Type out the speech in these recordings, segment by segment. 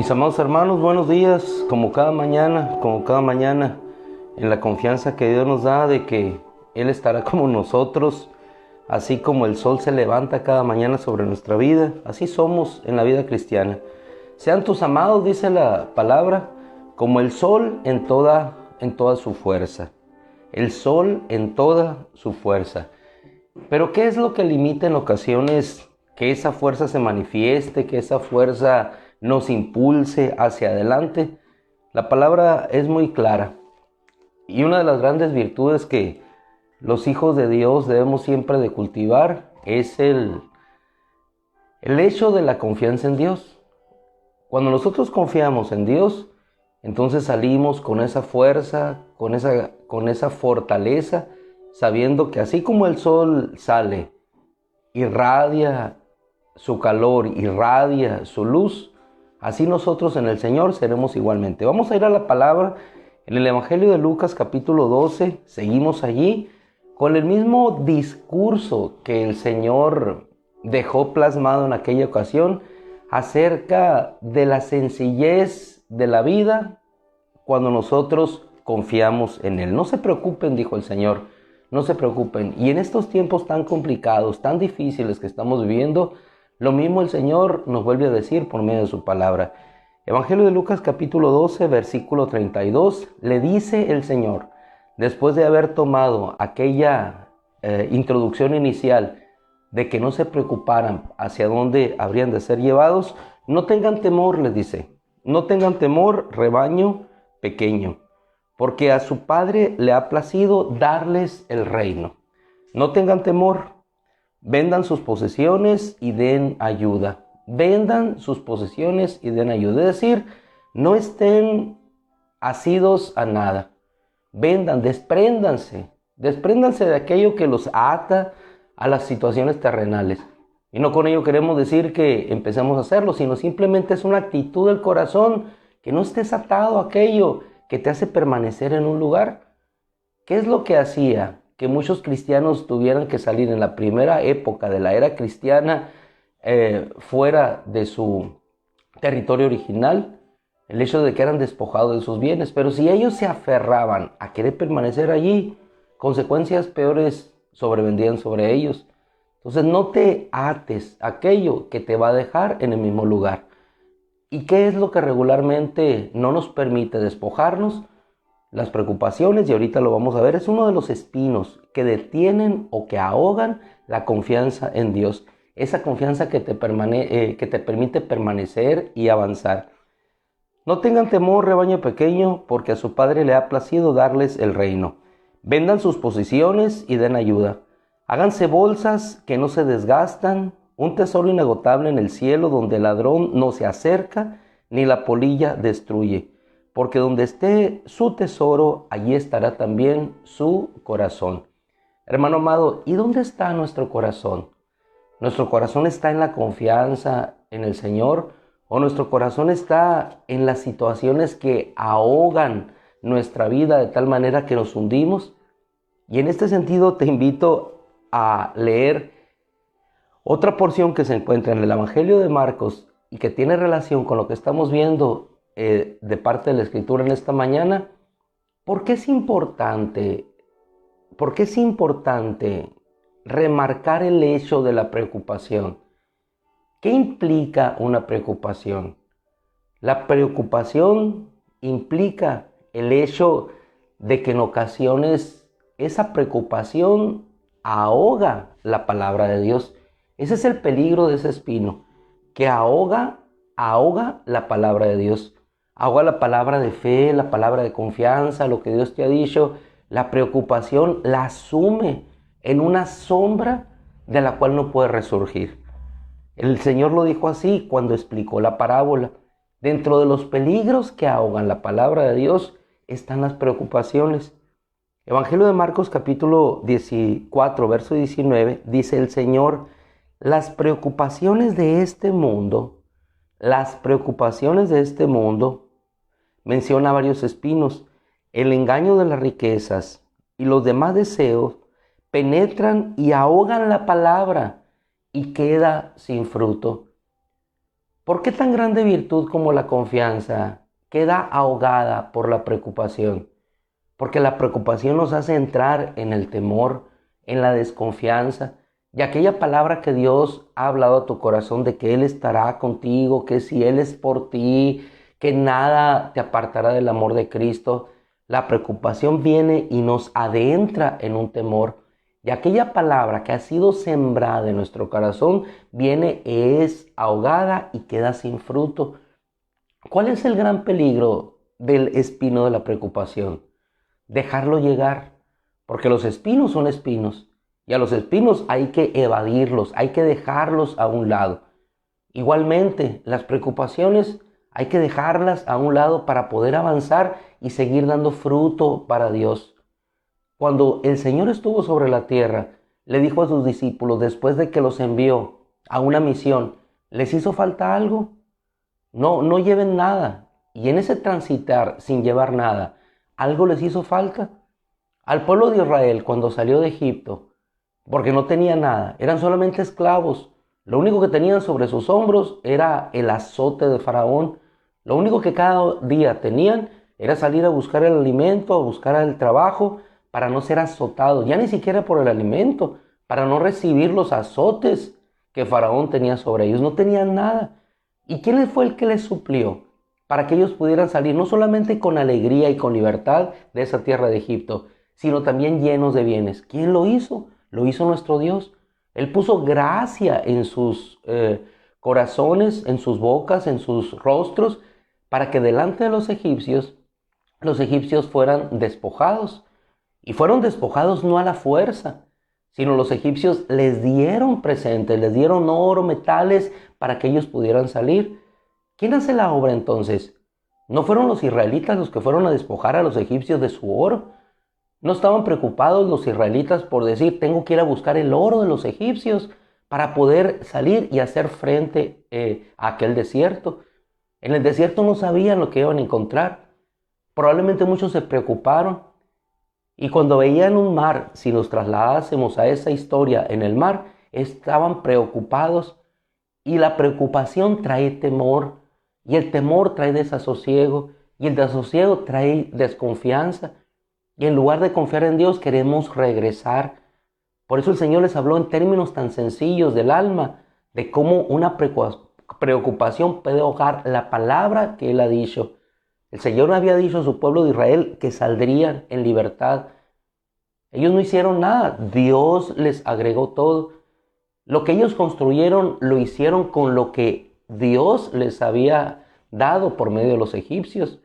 Mis amados hermanos, buenos días, como cada mañana, en la confianza que Dios nos da de que Él estará como nosotros, así como el sol se levanta cada mañana sobre nuestra vida, así somos en la vida cristiana. Sean tus amados, dice la palabra, como el sol en toda su fuerza. El sol en toda su fuerza. Pero ¿qué es lo que limita en ocasiones que esa fuerza se manifieste, que esa fuerza nos impulse hacia adelante? La palabra es muy clara. Y una de las grandes virtudes que los hijos de Dios debemos siempre de cultivar es el hecho de la confianza en Dios. Cuando nosotros confiamos en Dios, entonces salimos con esa fuerza, con esa fortaleza, sabiendo que así como el sol sale, irradia su calor, irradia su luz, así nosotros en el Señor seremos igualmente. Vamos a ir a la palabra en el Evangelio de Lucas capítulo 12, seguimos allí con el mismo discurso que el Señor dejó plasmado en aquella ocasión acerca de la sencillez de la vida cuando nosotros confiamos en Él. No se preocupen, dijo el Señor, no se preocupen. Y en estos tiempos tan complicados, tan difíciles que estamos viviendo, lo mismo el Señor nos vuelve a decir por medio de su palabra. Evangelio de Lucas capítulo 12, versículo 32, le dice el Señor, después de haber tomado aquella introducción inicial de que no se preocuparan hacia dónde habrían de ser llevados, no tengan temor, les dice, no tengan temor, rebaño pequeño, porque a su Padre le ha placido darles el reino. No tengan temor, vendan sus posesiones y den ayuda. Vendan sus posesiones y den ayuda. Es decir, no estén asidos a nada. Vendan, despréndanse de aquello que los ata a las situaciones terrenales. Y no con ello queremos decir que empecemos a hacerlo, sino simplemente es una actitud del corazón, que no estés atado a aquello que te hace permanecer en un lugar. ¿Qué es lo que hacía que muchos cristianos tuvieran que salir en la primera época de la era cristiana fuera de su territorio original? El hecho de que eran despojados de sus bienes. Pero si ellos se aferraban a querer permanecer allí, consecuencias peores sobrevendrían sobre ellos. Entonces no te ates a aquello que te va a dejar en el mismo lugar. ¿Y qué es lo que regularmente no nos permite despojarnos? Las preocupaciones, y ahorita lo vamos a ver, es uno de los espinos que detienen o que ahogan la confianza en Dios. Esa confianza que te permite permanecer y avanzar. No tengan temor, rebaño pequeño, porque a su Padre le ha placido darles el reino. Vendan sus posesiones y den ayuda. Háganse bolsas que no se desgastan, un tesoro inagotable en el cielo donde el ladrón no se acerca ni la polilla destruye. Porque donde esté su tesoro, allí estará también su corazón. Hermano amado, ¿y dónde está nuestro corazón? ¿Nuestro corazón está en la confianza en el Señor? ¿O nuestro corazón está en las situaciones que ahogan nuestra vida de tal manera que nos hundimos? Y en este sentido te invito a leer otra porción que se encuentra en el Evangelio de Marcos y que tiene relación con lo que estamos viendo de parte de la Escritura en esta mañana. ¿Por qué es importante remarcar el hecho de la preocupación? ¿Qué implica una preocupación? La preocupación implica el hecho de que en ocasiones esa preocupación ahoga la palabra de Dios. Ese es el peligro de ese espino, que ahoga la palabra de Dios. Ahoga la palabra de fe, la palabra de confianza, lo que Dios te ha dicho. La preocupación la asume en una sombra de la cual no puede resurgir. El Señor lo dijo así cuando explicó la parábola. Dentro de los peligros que ahogan la palabra de Dios están las preocupaciones. Evangelio de Marcos capítulo 14, verso 19, dice el Señor, las preocupaciones de este mundo, menciona varios espinos, el engaño de las riquezas y los demás deseos penetran y ahogan la palabra y queda sin fruto. ¿Por qué tan grande virtud como la confianza queda ahogada por la preocupación? Porque la preocupación nos hace entrar en el temor, en la desconfianza, y aquella palabra que Dios ha hablado a tu corazón de que Él estará contigo, que si Él es por ti, que nada te apartará del amor de Cristo. La preocupación viene y nos adentra en un temor. Y aquella palabra que ha sido sembrada en nuestro corazón viene, es ahogada y queda sin fruto. ¿Cuál es el gran peligro del espino de la preocupación? Dejarlo llegar, porque los espinos son espinos y a los espinos hay que evadirlos, hay que dejarlos a un lado. Igualmente, las preocupaciones hay que dejarlas a un lado para poder avanzar y seguir dando fruto para Dios. Cuando el Señor estuvo sobre la tierra, le dijo a sus discípulos, después de que los envió a una misión, ¿les hizo falta algo? No, no lleven nada. Y en ese transitar sin llevar nada, ¿algo les hizo falta? Al pueblo de Israel, cuando salió de Egipto, porque no tenía nada, eran solamente esclavos. Lo único que tenían sobre sus hombros era el azote de Faraón. Lo único que cada día tenían era salir a buscar el alimento, a buscar el trabajo, para no ser azotados, ya ni siquiera por el alimento, para no recibir los azotes que Faraón tenía sobre ellos. No tenían nada. ¿Y quién fue el que les suplió para que ellos pudieran salir no solamente con alegría y con libertad de esa tierra de Egipto, sino también llenos de bienes? ¿Quién lo hizo? Lo hizo nuestro Dios. Él puso gracia en sus corazones, en sus bocas, en sus rostros, para que delante de los egipcios fueran despojados. Y fueron despojados no a la fuerza, sino los egipcios les dieron presentes, les dieron oro, metales, para que ellos pudieran salir. ¿Quién hace la obra entonces? ¿No fueron los israelitas los que fueron a despojar a los egipcios de su oro? ¿No estaban preocupados los israelitas por decir, tengo que ir a buscar el oro de los egipcios para poder salir y hacer frente a aquel desierto? En el desierto no sabían lo que iban a encontrar. Probablemente muchos se preocuparon. Y cuando veían un mar, si nos trasladásemos a esa historia en el mar, estaban preocupados. Y la preocupación trae temor, y el temor trae desasosiego, y el desasosiego trae desconfianza. Y en lugar de confiar en Dios, queremos regresar. Por eso el Señor les habló en términos tan sencillos del alma, de cómo una preocupación puede ahogar la palabra que Él ha dicho. El Señor había dicho a su pueblo de Israel que saldrían en libertad. Ellos no hicieron nada, Dios les agregó todo. Lo que ellos construyeron lo hicieron con lo que Dios les había dado por medio de los egipcios.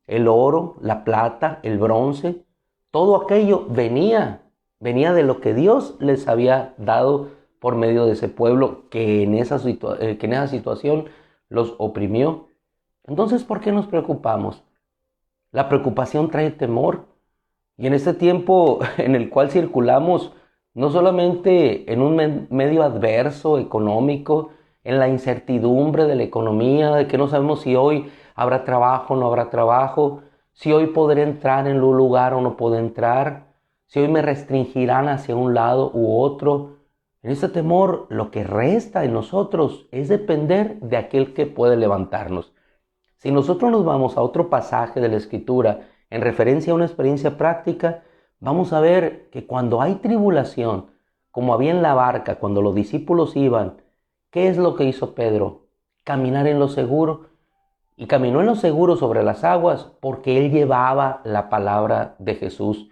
El oro, la plata, el bronce, todo aquello venía de lo que Dios les había dado por medio de ese pueblo que en esa situación los oprimió. Entonces, ¿por qué nos preocupamos? La preocupación trae temor. Y en este tiempo en el cual circulamos, no solamente en un medio adverso, económico, en la incertidumbre de la economía, de que no sabemos si hoy habrá trabajo o no habrá trabajo, si hoy podré entrar en un lugar o no puedo entrar, si hoy me restringirán hacia un lado u otro. En este temor, lo que resta en nosotros es depender de aquel que puede levantarnos. Si nosotros nos vamos a otro pasaje de la Escritura en referencia a una experiencia práctica, vamos a ver que cuando hay tribulación, como había en la barca, cuando los discípulos iban, ¿qué es lo que hizo Pedro? Caminar en lo seguro. Y caminó en lo seguro sobre las aguas porque él llevaba la palabra de Jesús.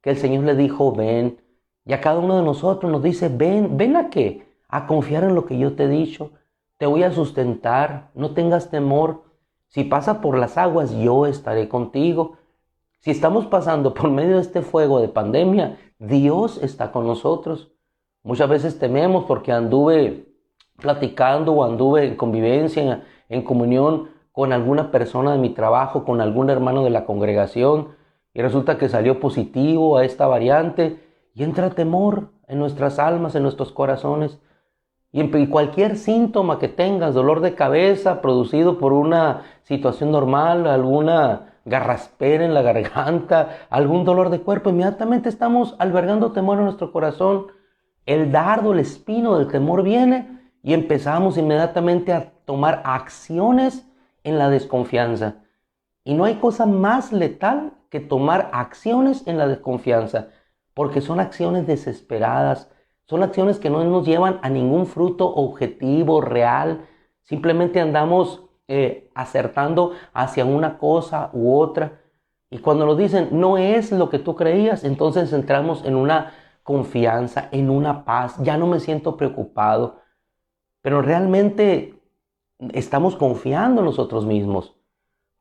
Que el Señor le dijo, ven. Y a cada uno de nosotros nos dice, ven. ¿Ven a qué? A confiar en lo que yo te he dicho. Te voy a sustentar, no tengas temor. Si pasa por las aguas, yo estaré contigo. Si estamos pasando por medio de este fuego de pandemia, Dios está con nosotros. Muchas veces tememos porque anduve platicando o anduve en convivencia, en comunión con alguna persona de mi trabajo, con algún hermano de la congregación, y resulta que salió positivo a esta variante, y entra temor en nuestras almas, en nuestros corazones. Y cualquier síntoma que tengas, dolor de cabeza producido por una situación normal, alguna garraspera en la garganta, algún dolor de cuerpo, inmediatamente estamos albergando temor en nuestro corazón. El dardo, el espino del temor viene y empezamos inmediatamente a tomar acciones en la desconfianza. Y no hay cosa más letal que tomar acciones en la desconfianza, porque son acciones desesperadas, son acciones que no nos llevan a ningún fruto objetivo, real. Simplemente andamos acertando hacia una cosa u otra. Y cuando nos dicen, no es lo que tú creías, entonces entramos en una confianza, en una paz. Ya no me siento preocupado, pero realmente estamos confiando en nosotros mismos.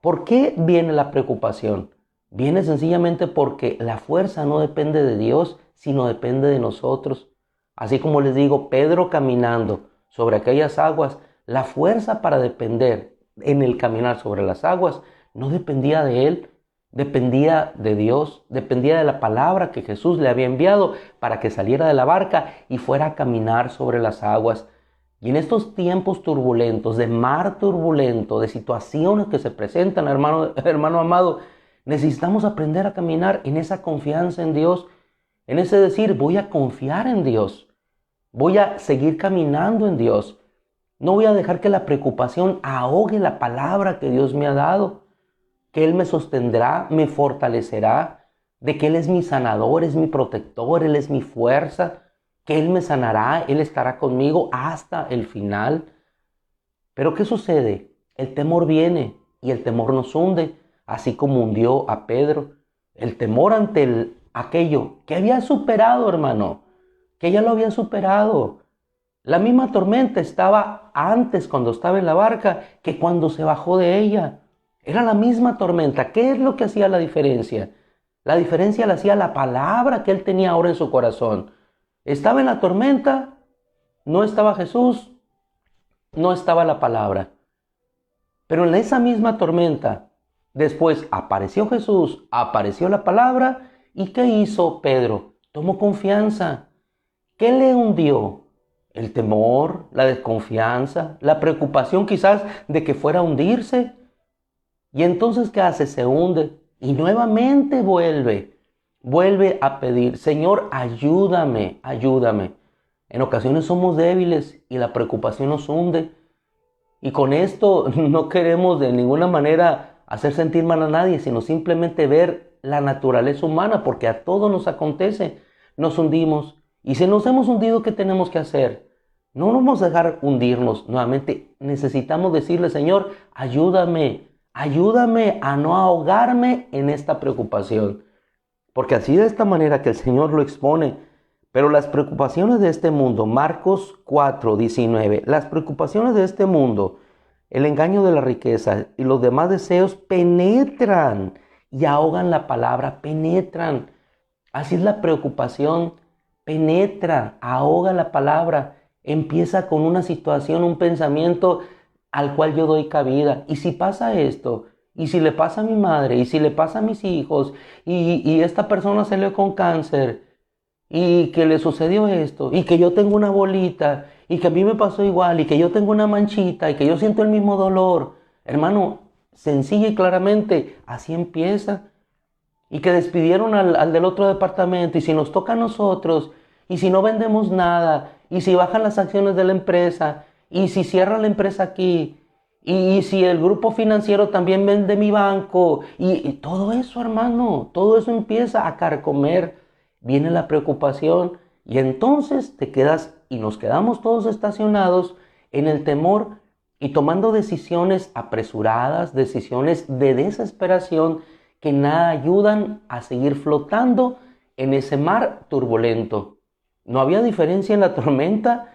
¿Por qué viene la preocupación? Viene sencillamente porque la fuerza no depende de Dios, sino depende de nosotros. Así como les digo, Pedro caminando sobre aquellas aguas, la fuerza para depender en el caminar sobre las aguas no dependía de él, dependía de Dios, dependía de la palabra que Jesús le había enviado para que saliera de la barca y fuera a caminar sobre las aguas. Y en estos tiempos turbulentos, de mar turbulento, de situaciones que se presentan, hermano amado, necesitamos aprender a caminar en esa confianza en Dios, en ese decir, voy a confiar en Dios, voy a seguir caminando en Dios. No voy a dejar que la preocupación ahogue la palabra que Dios me ha dado, que Él me sostendrá, me fortalecerá, de que Él es mi sanador, es mi protector, Él es mi fuerza, que Él me sanará, Él estará conmigo hasta el final. Pero ¿qué sucede? El temor viene y el temor nos hunde, así como hundió a Pedro. El temor ante aquello que había superado, hermano, que ya lo había superado. La misma tormenta estaba antes cuando estaba en la barca que cuando se bajó de ella. Era la misma tormenta. ¿Qué es lo que hacía la diferencia? La diferencia la hacía la palabra que él tenía ahora en su corazón. Estaba en la tormenta, no estaba Jesús, no estaba la palabra. Pero en esa misma tormenta, después apareció Jesús, apareció la palabra. ¿Y qué hizo Pedro? Tomó confianza. ¿Qué le hundió? El temor, la desconfianza, la preocupación quizás de que fuera a hundirse. Y entonces, ¿qué hace? Se hunde y nuevamente vuelve a pedir, Señor, ayúdame, ayúdame. En ocasiones somos débiles y la preocupación nos hunde. Y con esto no queremos de ninguna manera hacer sentir mal a nadie, sino simplemente ver la naturaleza humana, porque a todos nos acontece, nos hundimos. Y si nos hemos hundido, ¿qué tenemos que hacer? No nos vamos a dejar hundirnos nuevamente. Necesitamos decirle, Señor, ayúdame, ayúdame a no ahogarme en esta preocupación. Porque así de esta manera que el Señor lo expone. Pero las preocupaciones de este mundo, Marcos 4:19, las preocupaciones de este mundo, el engaño de la riqueza y los demás deseos penetran y ahogan la palabra, penetran. Así es la preocupación, penetra, ahoga la palabra, empieza con una situación, un pensamiento al cual yo doy cabida. ¿Y si pasa esto? ¿Y si le pasa a mi madre? ¿Y si le pasa a mis hijos? ¿Y esta persona se le con cáncer? ¿Y que le sucedió esto? ¿Y que yo tengo una bolita? ¿Y que a mí me pasó igual? ¿Y que yo tengo una manchita? ¿Y que yo siento el mismo dolor? Hermano, sencilla y claramente, así empieza. Y que despidieron al del otro departamento. Y si nos toca a nosotros, y si no vendemos nada, y si bajan las acciones de la empresa, y si cierra la empresa aquí, y si el grupo financiero también vende mi banco, y todo eso, hermano, todo eso empieza a carcomer. Viene la preocupación y entonces te quedas y nos quedamos todos estacionados en el temor y tomando decisiones apresuradas, decisiones de desesperación que nada ayudan a seguir flotando en ese mar turbulento. No había diferencia en la tormenta,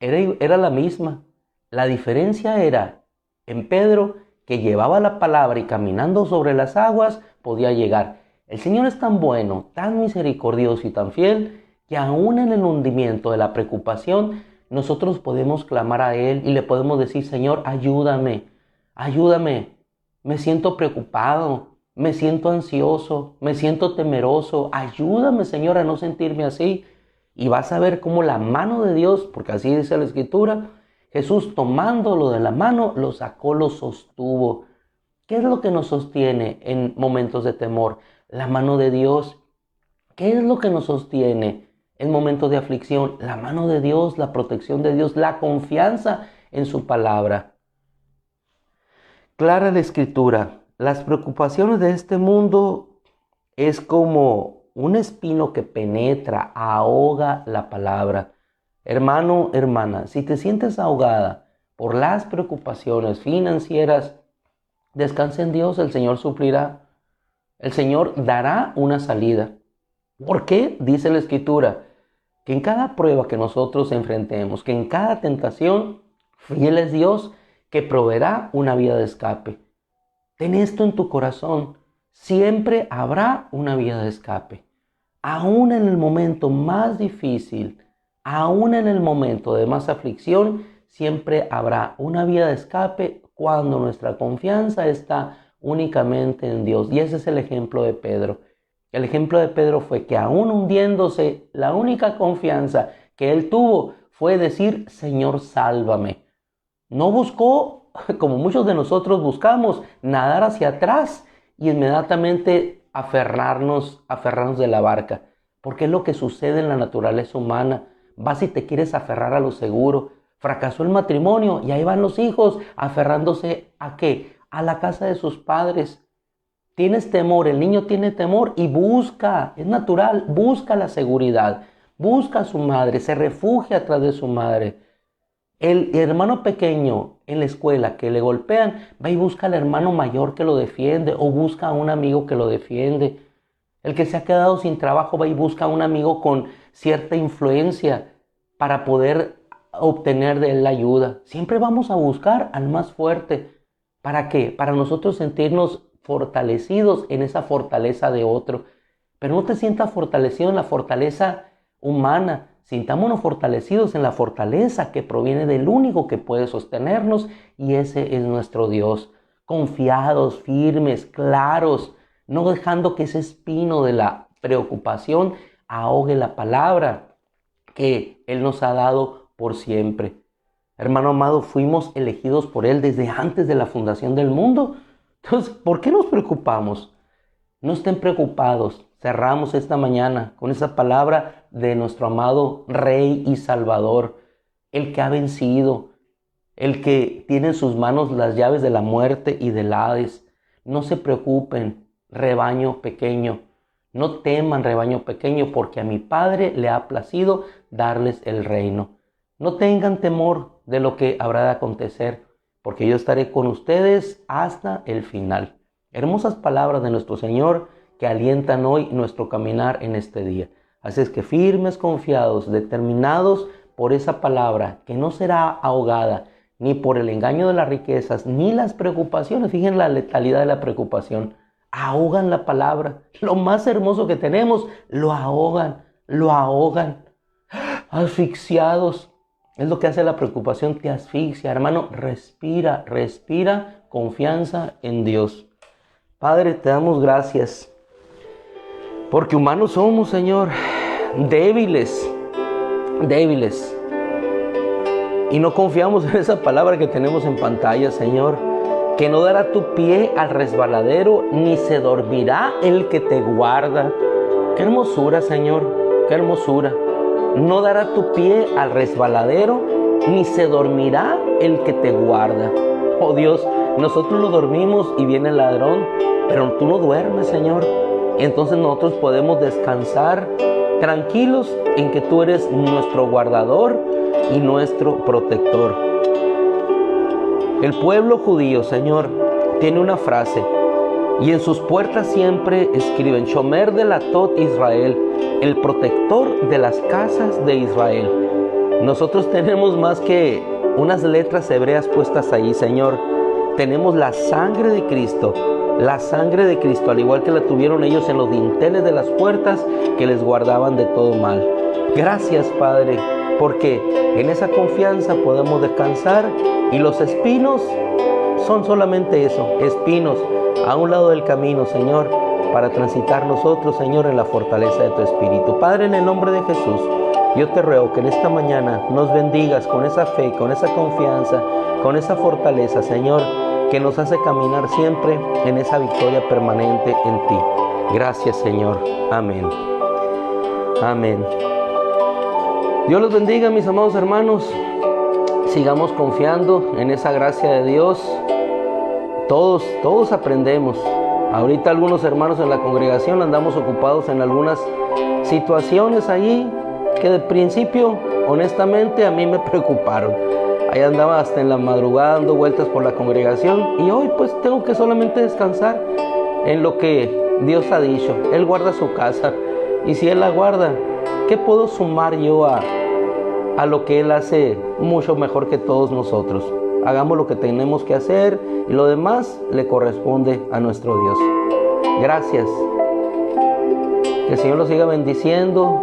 era la misma. La diferencia era en Pedro, que llevaba la palabra y caminando sobre las aguas podía llegar. El Señor es tan bueno, tan misericordioso y tan fiel, que aún en el hundimiento de la preocupación, nosotros podemos clamar a Él y le podemos decir, Señor, ayúdame, ayúdame. Me siento preocupado, me siento ansioso, me siento temeroso. Ayúdame, Señor, a no sentirme así. Y vas a ver cómo la mano de Dios, porque así dice la Escritura, Jesús tomándolo de la mano, lo sacó, lo sostuvo. ¿Qué es lo que nos sostiene en momentos de temor? La mano de Dios. ¿Qué es lo que nos sostiene en momentos de aflicción? La mano de Dios, la protección de Dios, la confianza en su palabra. Clara la Escritura. Las preocupaciones de este mundo es como un espino que penetra, ahoga la palabra. Hermano, hermana, si te sientes ahogada por las preocupaciones financieras, descansa en Dios, el Señor suplirá. El Señor dará una salida. ¿Por qué? Dice la Escritura, que en cada prueba que nosotros enfrentemos, que en cada tentación, fiel es Dios, que proveerá una vía de escape. Ten esto en tu corazón, siempre habrá una vía de escape. Aún en el momento más difícil, aún en el momento de más aflicción, siempre habrá una vía de escape cuando nuestra confianza está únicamente en Dios. Y ese es el ejemplo de Pedro. El ejemplo de Pedro fue que aún hundiéndose, la única confianza que él tuvo fue decir, Señor, sálvame. No buscó, como muchos de nosotros buscamos, nadar hacia atrás y inmediatamente aferrarnos de la barca. Porque es lo que sucede en la naturaleza humana. Vas y te quieres aferrar a lo seguro. Fracasó el matrimonio y ahí van los hijos aferrándose ¿a qué? A la casa de sus padres. Tienes temor, el niño tiene temor y busca, es natural, busca la seguridad, busca a su madre, se refugia atrás de su madre. El hermano pequeño en la escuela que le golpean, va y busca al hermano mayor que lo defiende o busca a un amigo que lo defiende. El que se ha quedado sin trabajo va y busca a un amigo con cierta influencia para poder obtener de él la ayuda. Siempre vamos a buscar al más fuerte. ¿Para qué? Para nosotros sentirnos fortalecidos en esa fortaleza de otro. Pero no te sientas fortalecido en la fortaleza humana. Sintámonos fortalecidos en la fortaleza que proviene del único que puede sostenernos, y ese es nuestro Dios. Confiados, firmes, claros, no dejando que ese espino de la preocupación ahogue la palabra que Él nos ha dado por siempre. Hermano amado, fuimos elegidos por Él desde antes de la fundación del mundo. Entonces, ¿por qué nos preocupamos? No estén preocupados. Cerramos esta mañana con esa palabra de nuestro amado Rey y Salvador, el que ha vencido, el que tiene en sus manos las llaves de la muerte y del Hades. No se preocupen, rebaño pequeño. No teman, rebaño pequeño, porque a mi Padre le ha placido darles el reino. No tengan temor de lo que habrá de acontecer, porque yo estaré con ustedes hasta el final. Hermosas palabras de nuestro Señor que alientan hoy nuestro caminar en este día. Así es que firmes, confiados, determinados por esa palabra que no será ahogada ni por el engaño de las riquezas, ni las preocupaciones. Fíjense la letalidad de la preocupación. Ahogan la palabra. Lo más hermoso que tenemos, lo ahogan. Asfixiados. Es lo que hace la preocupación, te asfixia. Hermano, respira, confianza en Dios. Padre, te damos gracias, porque humanos somos, Señor, débiles. Y no confiamos en esa palabra que tenemos en pantalla, Señor, que no dará tu pie al resbaladero, ni se dormirá el que te guarda. Qué hermosura, Señor, qué hermosura. No dará tu pie al resbaladero, ni se dormirá el que te guarda. Oh Dios, nosotros no dormimos y viene el ladrón, pero tú no duermes, Señor. Entonces nosotros podemos descansar tranquilos en que tú eres nuestro guardador y nuestro protector. El pueblo judío, Señor, tiene una frase, y en sus puertas siempre escriben: Shomer de la Tot Israel, el protector de las casas de Israel. Nosotros tenemos más que unas letras hebreas puestas ahí, Señor. Tenemos la sangre de Cristo, al igual que la tuvieron ellos en los dinteles de las puertas que les guardaban de todo mal. Gracias, Padre, porque en esa confianza podemos descansar, y los espinos son solamente eso, espinos a un lado del camino, Señor, para transitar nosotros, Señor, en la fortaleza de tu Espíritu. Padre, en el nombre de Jesús, yo te ruego que en esta mañana nos bendigas con esa fe, con esa confianza, con esa fortaleza, Señor, que nos hace caminar siempre en esa victoria permanente en ti. Gracias, Señor. Amén. Amén. Dios los bendiga, mis amados hermanos. sigamos confiando en esa gracia de Dios. Todos aprendemos. Ahorita algunos hermanos en la congregación andamos ocupados en algunas situaciones ahí que de principio, honestamente, a mí me preocuparon. Ahí andaba hasta en la madrugada dando vueltas por la congregación, y hoy pues tengo que solamente descansar en lo que Dios ha dicho. Él guarda su casa, y si Él la guarda, ¿qué puedo sumar yo a lo que Él hace mucho mejor que todos nosotros? Hagamos lo que tenemos que hacer, y lo demás le corresponde a nuestro Dios. Gracias. Que el Señor los siga bendiciendo,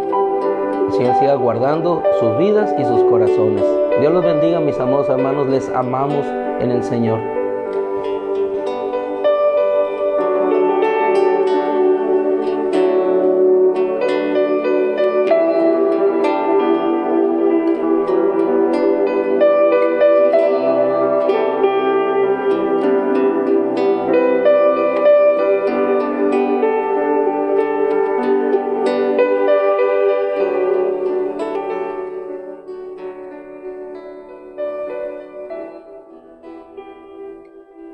el Señor siga guardando sus vidas y sus corazones. Dios los bendiga, mis amados hermanos, les amamos en el Señor.